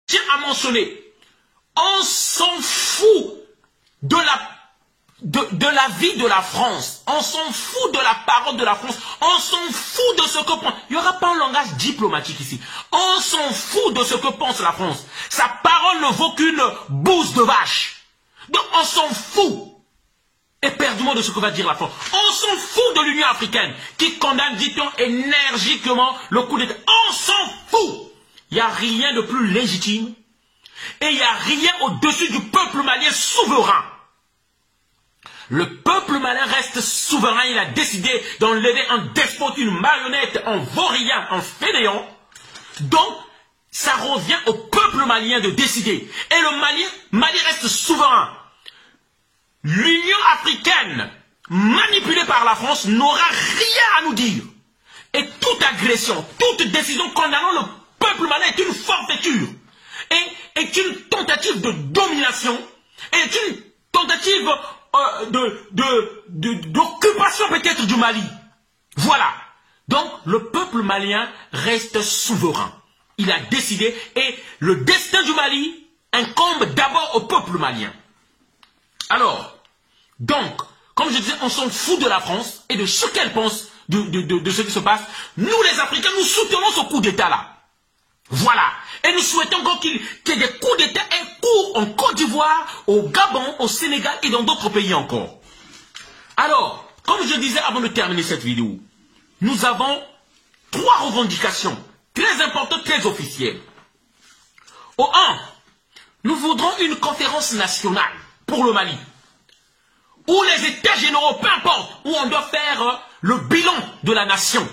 tiens à mentionner, on s'en fout de la vie de la France. On s'en fout de la parole de la France. On s'en fout de ce que pense. Il n'y aura pas un langage diplomatique ici. On s'en fout de ce que pense la France. Sa parole ne vaut qu'une bouse de vache. Donc on s'en fout éperdument de ce que va dire la France. On s'en fout de l'Union africaine qui condamne, dit-on, énergiquement le coup d'État. On s'en fout. Il n'y a rien de plus légitime et il n'y a rien au-dessus du peuple malien souverain. Le peuple malien reste souverain. Il a décidé d'enlever un despote, une marionnette, un vaurien, un fainéant. Donc, ça revient au peuple malien de décider. Et le Mali reste souverain. L'Union africaine, manipulée par la France, n'aura rien à nous dire. Et toute agression, toute décision condamnant le peuple malien est une forfaiture. Et est une tentative de domination. Est une tentative d'occupation peut-être du Mali. Voilà. Donc, le peuple malien reste souverain. Il a décidé et le destin du Mali incombe d'abord au peuple malien. Alors, donc, comme je disais, on s'en fout de la France et de ce qu'elle pense de ce qui se passe. Nous, les Africains, nous soutenons ce coup d'État-là. Voilà. Et nous souhaitons qu'il y ait des coups d'État en cours en Côte d'Ivoire, au Gabon, au Sénégal et dans d'autres pays encore. Alors, comme je disais avant de terminer cette vidéo, nous avons 3 revendications très importantes, très officielles. Au 1, nous voudrons une conférence nationale pour le Mali, où les États généraux, peu importe, où on doit faire le bilan de la nation.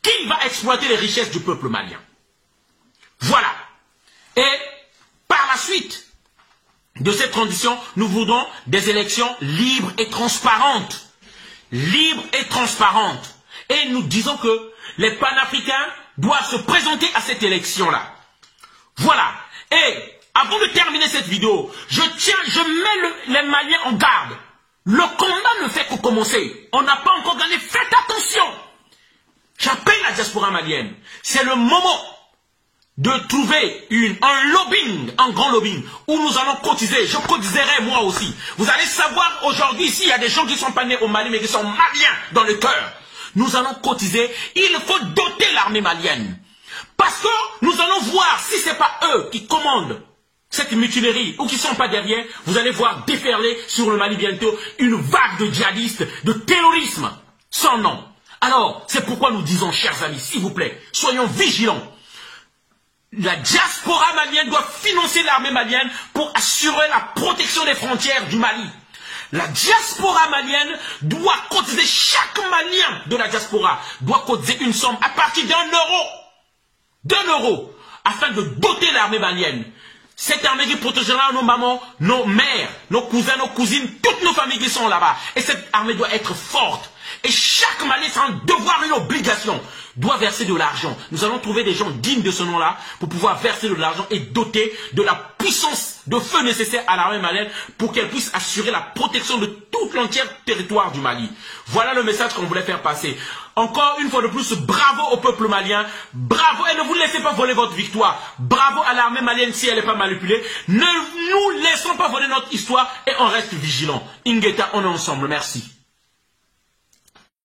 Qui va exploiter les richesses du peuple malien? Voilà. Et par la suite de cette transition, nous voudrons des élections libres et transparentes. Libres et transparentes. Et nous disons que les panafricains doivent se présenter à cette élection-là. Voilà. Et avant de terminer cette vidéo, je mets les Maliens en garde. Le combat ne fait que commencer. On n'a pas encore gagné. Faites attention. J'appelle la diaspora malienne. C'est le moment de trouver un lobbying, un grand lobbying, où nous allons cotiser. Je cotiserai moi aussi. Vous allez savoir aujourd'hui, s'il y a des gens qui ne sont pas nés au Mali, mais qui sont maliens dans le cœur. Nous allons cotiser. Il faut doter l'armée malienne. Parce que nous allons voir, si ce n'est pas eux qui commandent cette mutinerie, ou qui ne sont pas derrière, vous allez voir déferler sur le Mali bientôt une vague de djihadistes, de terrorisme, sans nom. Alors, c'est pourquoi nous disons, chers amis, s'il vous plaît, soyons vigilants. La diaspora malienne doit financer l'armée malienne pour assurer la protection des frontières du Mali. La diaspora malienne doit cotiser, chaque Malien de la diaspora doit cotiser une somme à partir d'1 euro, afin de doter l'armée malienne. Cette armée qui protégera nos mamans, nos mères, nos cousins, nos cousines, toutes nos familles qui sont là-bas. Et cette armée doit être forte. Et chaque Malien, c'est un devoir, une obligation, doit verser de l'argent. Nous allons trouver des gens dignes de ce nom-là pour pouvoir verser de l'argent et doter de la puissance de feu nécessaire à l'armée malienne pour qu'elle puisse assurer la protection de tout l'entier territoire du Mali. Voilà le message qu'on voulait faire passer. Encore une fois de plus, bravo au peuple malien, bravo, et ne vous laissez pas voler votre victoire. Bravo à l'armée malienne si elle n'est pas manipulée. Ne nous laissons pas voler notre histoire et on reste vigilants. Ingeta, on est ensemble. Merci.